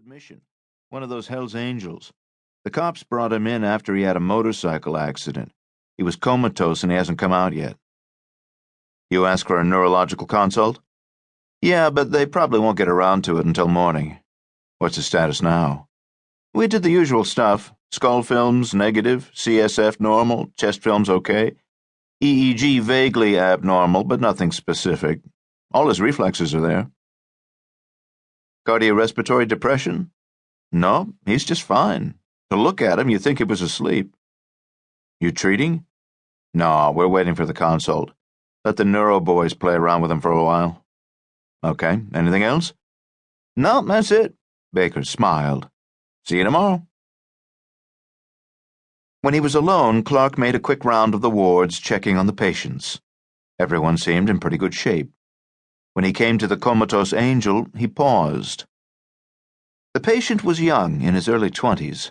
admission. One of those Hell's Angels. The cops brought him in after he had a motorcycle accident. He was comatose and he hasn't come out yet. You ask for a neurological consult? Yeah, but they probably won't get around to it until morning. What's his status now? We did the usual stuff. Skull films, negative. CSF, normal. Chest films, okay. EEG, vaguely abnormal, but nothing specific. All his reflexes are there. Cardiorespiratory depression? No, he's just fine. To look at him, you'd think he was asleep. You treating? No, we're waiting for the consult. Let the neuro boys play around with him for a while. Okay, anything else? No, that's it. Baker smiled. See you tomorrow. When he was alone, Clark made a quick round of the wards, checking on the patients. Everyone seemed in pretty good shape. When he came to the comatose angel, he paused. The patient was young, in his early 20s.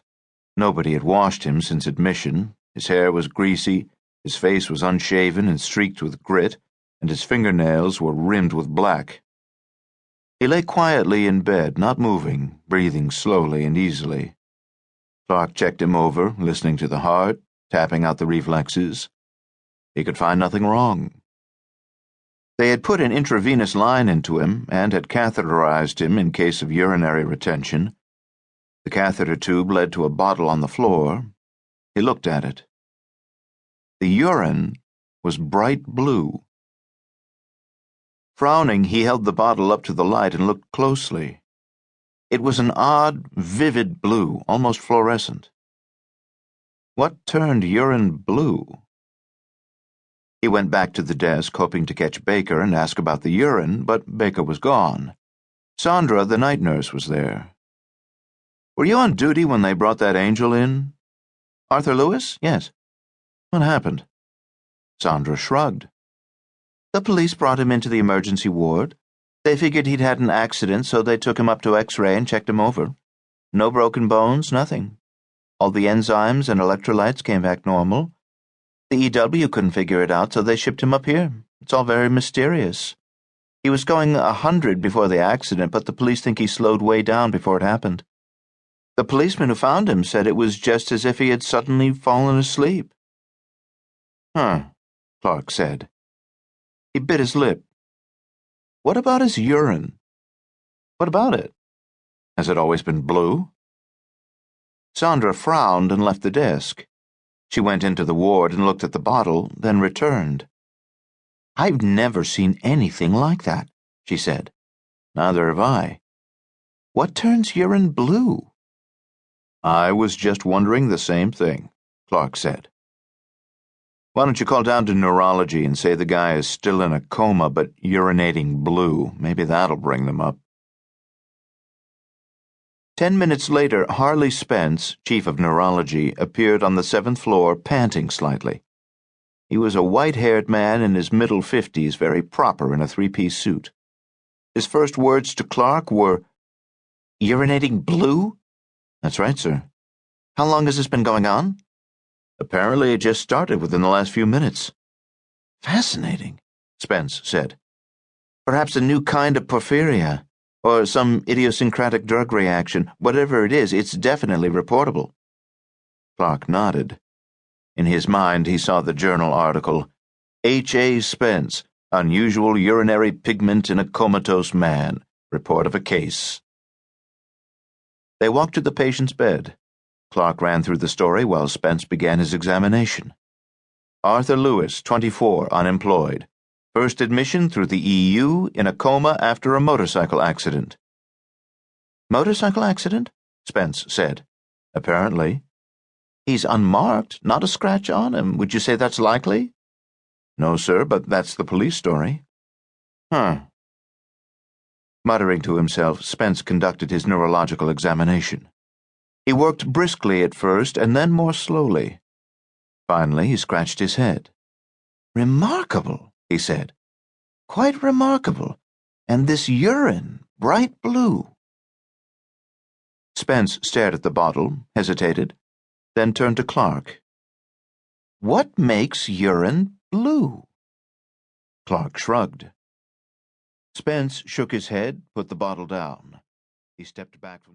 Nobody had washed him since admission. His hair was greasy, his face was unshaven and streaked with grit, and his fingernails were rimmed with black. He lay quietly in bed, not moving, breathing slowly and easily. Clark checked him over, listening to the heart, tapping out the reflexes. He could find nothing wrong. They had put an intravenous line into him and had catheterized him in case of urinary retention. The catheter tube led to a bottle on the floor. He looked at it. The urine was bright blue. Frowning, he held the bottle up to the light and looked closely. It was an odd, vivid blue, almost fluorescent. What turned urine blue? He went back to the desk, hoping to catch Baker and ask about the urine, but Baker was gone. Sandra, the night nurse, was there. Were you on duty when they brought that angel in? Arthur Lewis? Yes. What happened? Sandra shrugged. The police brought him into the emergency ward. They figured he'd had an accident, so they took him up to X-ray and checked him over. No broken bones, nothing. All the enzymes and electrolytes came back normal. The EW couldn't figure it out, so they shipped him up here. It's all very mysterious. He was going 100 before the accident, but the police think he slowed way down before it happened. The policeman who found him said it was just as if he had suddenly fallen asleep. Huh, Clark said. He bit his lip. What about his urine? What about it? Has it always been blue? Sandra frowned and left the desk. She went into the ward and looked at the bottle, then returned. I've never seen anything like that, she said. Neither have I. What turns urine blue? I was just wondering the same thing, Clark said. Why don't you call down to neurology and say the guy is still in a coma but urinating blue? Maybe that'll bring them up. 10 minutes later, Harley Spence, chief of neurology, appeared on the 7th floor, panting slightly. He was a white-haired man in his middle 50s, very proper in a three-piece suit. His first words to Clark were, Urinating blue? That's right, sir. How long has this been going on? Apparently it just started within the last few minutes. Fascinating, Spence said. Perhaps a new kind of porphyria. Or some idiosyncratic drug reaction. Whatever it is, it's definitely reportable. Clark nodded. In his mind, he saw the journal article, H.A. Spence, Unusual Urinary Pigment in a Comatose Man, Report of a Case. They walked to the patient's bed. Clark ran through the story while Spence began his examination. Arthur Lewis, 24, unemployed. First admission through the EU in a coma after a motorcycle accident. Motorcycle accident? Spence said. Apparently. He's unmarked, not a scratch on him. Would you say that's likely? No, sir, but that's the police story. Huh. Muttering to himself, Spence conducted his neurological examination. He worked briskly at first and then more slowly. Finally, he scratched his head. Remarkable, he said. Quite remarkable. And this urine, bright blue. Spence stared at the bottle, hesitated, then turned to Clark. What makes urine blue? Clark shrugged. Spence shook his head, put the bottle down. He stepped back from the